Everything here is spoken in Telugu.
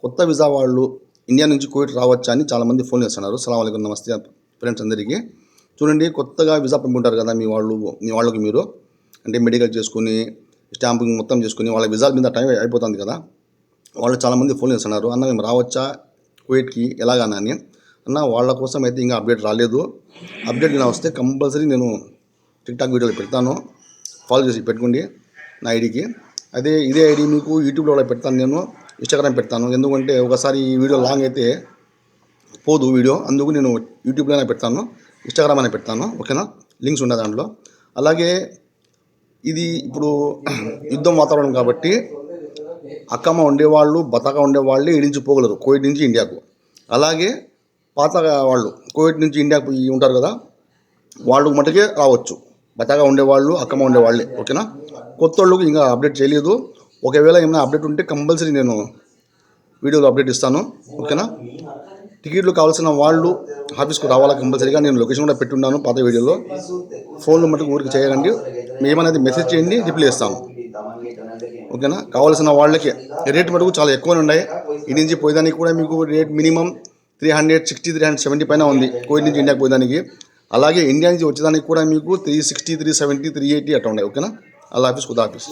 కొత్త వీసా వాళ్ళు ఇండియా నుంచి కువైట్ రావచ్చా అని చాలామంది ఫోన్ చేస్తున్నారు. సలాం అలైకుం, నమస్తే ఫ్రెండ్స్ అందరికీ. చూడండి, కొత్తగా వీసా పంపుంటారు కదా మీ వాళ్ళకి మీరు అంటే మెడికల్ చేసుకుని స్టాంపింగ్ మొత్తం చేసుకుని వాళ్ళ వీసాల మీద టైం అయిపోతుంది కదా. వాళ్ళు చాలామంది ఫోన్ చేస్తున్నారు, అన్న మేము రావచ్చా కువైట్కి ఎలాగన్నా అని. అన్న వాళ్ళ కోసం అయితే ఇంకా అప్డేట్ రాలేదు. అప్డేట్ ఇలా వస్తే కంపల్సరీ నేను టిక్టాక్ వీడియోలు పెడతాను, ఫాలో చేసి పెట్టుకోండి నా ఐడికి. ఇదే ఐడి మీకు యూట్యూబ్లో పెడతాను, నేను ఇన్స్టాగ్రామ్ పెడతాను. ఎందుకంటే ఒకసారి ఈ వీడియో లాంగ్ అయితే పోదు వీడియో, అందుకు నేను యూట్యూబ్లోనే పెడతాను, ఇన్స్టాగ్రామ్ అనే పెడతాను. ఓకేనా, లింక్స్ ఉన్నాయి దాంట్లో. అలాగే ఇది ఇప్పుడు యుద్ధం వాతావరణం కాబట్టి అక్కమ్మ ఉండేవాళ్ళు బతక ఉండేవాళ్ళే ఇడించిపోగలరు కువైట్ నుంచి ఇండియాకు. అలాగే పాత వాళ్ళు కువైట్ నుంచి ఇండియాకు ఉంటారు కదా, వాళ్ళు మటుకే రావచ్చు. బతగా ఉండేవాళ్ళు అక్కమ్మ ఉండేవాళ్ళే. ఓకేనా, కొత్త వాళ్ళకి ఇంకా అప్డేట్ చేయలేదు. ఒకవేళ ఏమైనా అప్డేట్ ఉంటే కంపల్సరీ నేను వీడియోలో అప్డేట్ ఇస్తాను. ఓకేనా, టికెట్లు కావాల్సిన వాళ్ళు ఆఫీస్కు రావాలా కంపల్సరీగా. నేను లొకేషన్ కూడా పెట్టున్నాను పాత వీడియోలో. ఫోన్లో మటుకు ఊరికి చేయకండి, ఏమనేది మెసేజ్ చేయండి, రిప్లై ఇస్తాను. ఓకేనా, కావాల్సిన వాళ్ళకి రేట్ మటుకు చాలా ఎక్కువనే ఉన్నాయి. ఈ నుంచి పోయేదానికి కూడా మీకు రేట్ మినిమం 360, 370 పైన ఉంది కువైట్ నుంచి ఇండియాకి పోయేదానికి. అలాగే ఇండియా నుంచి వచ్చేదానికి కూడా మీకు 360, 370, 380 అట్లా ఉన్నాయి. ఓకేనా, అల్లా ఆఫీస్ ఖుదా ఆఫీస్.